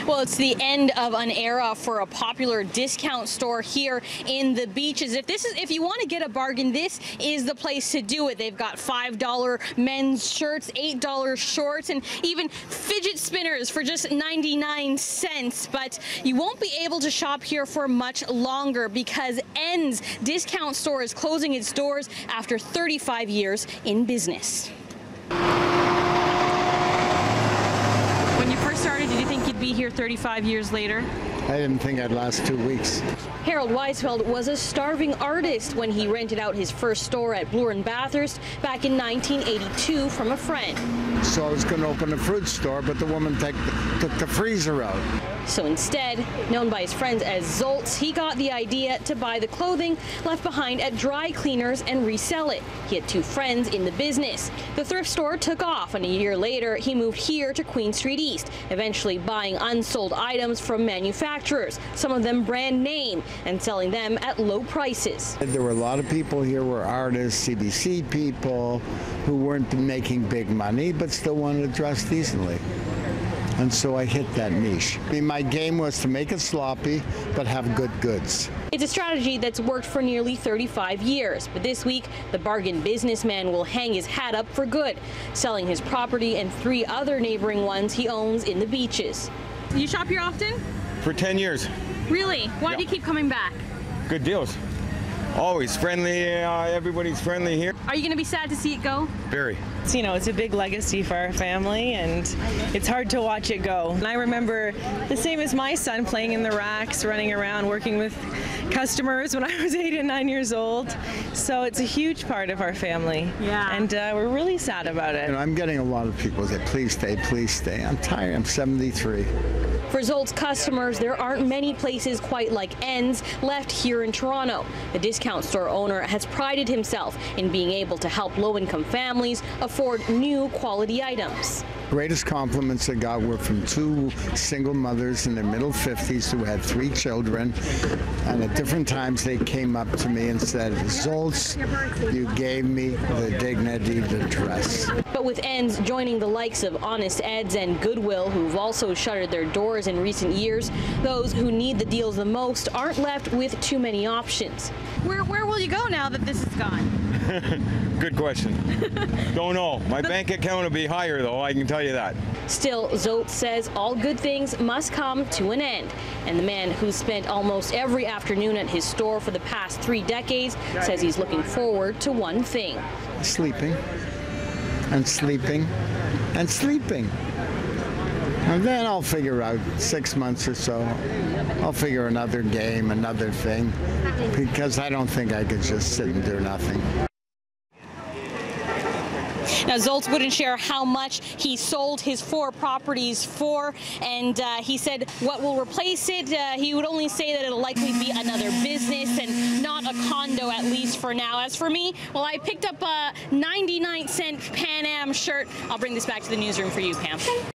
Well, it's the end of an era for a popular discount store here in the Beaches. If you want to get a bargain, this is the place to do it. They've got $5 men's shirts, $8 shorts, and even fidget spinners for just 99 cents. But you won't be able to shop here for much longer because Ends discount store is closing its doors after 35 years in business. When you first started, did you think you'd be here 35 years later? I didn't think I'd last 2 weeks. Harold Weisfeld was a starving artist when he rented out his first store at Bloor and Bathurst back in 1982 from a friend. So I was going to open a fruit store, but the woman took the freezer out. So instead, known by his friends as Zoltz, he got the idea to buy the clothing left behind at dry cleaners and resell it. He had two friends in the business. The thrift store took off, and a year later, he moved here to Queen Street East, eventually buying unsold items from manufacturers, some of them brand name, and selling them at low prices. There were a lot of people here who were artists, CBC people, who weren't making big money, but still wanted to dress decently. And so I hit that niche. I mean, my game was to make it sloppy, but have good goods. It's a strategy that's worked for nearly 35 years, but this week, the bargain businessman will hang his hat up for good, selling his property and 3 other neighboring ones he owns in the Beaches. You shop here often? For 10 years. Really? Why do you keep coming back? Good deals. Always friendly, everybody's friendly here. Are you going to be sad to see it go? Very. You know, it's a big legacy for our family, and it's hard to watch it go. And I remember the same as my son, playing in the racks, running around, working with customers when I was 8 and 9 years old. So it's a huge part of our family. Yeah. And we're really sad about it. You know, I'm getting a lot of people say, please stay, please stay. I'm tired, I'm 73. For Zolt's customers, there aren't many places quite like Ends left here in Toronto. The discount store owner has prided himself in being able to help low-income families afford new quality items. Greatest compliments I got were from 2 single mothers in their middle 50s who had 3 children, and at different times they came up to me and said, Zoltz, you gave me the dignity to dress. But with Ends joining the likes of Honest Ed's and Goodwill, who've also shuttered their doors in recent years, those who need the deals the most aren't left with too many options. Where will you go now that this is gone? Good question. Don't know. My bank account will be higher, though, I can tell you that. Still, Zoltz says all good things must come to an end. And the man who's spent almost every afternoon at his store for the past 3 decades says he's looking forward to one thing. Sleeping, and sleeping, and sleeping. And then I'll figure out 6 months or so, I'll figure another game, another thing, because I don't think I could just sit and do nothing. Now, Zoltz wouldn't share how much he sold his 4 properties for, and he said what will replace it, he would only say that it'll likely be another business and not a condo, at least for now. As for me, well, I picked up a 99-cent Pan Am shirt. I'll bring this back to the newsroom for you, Pam.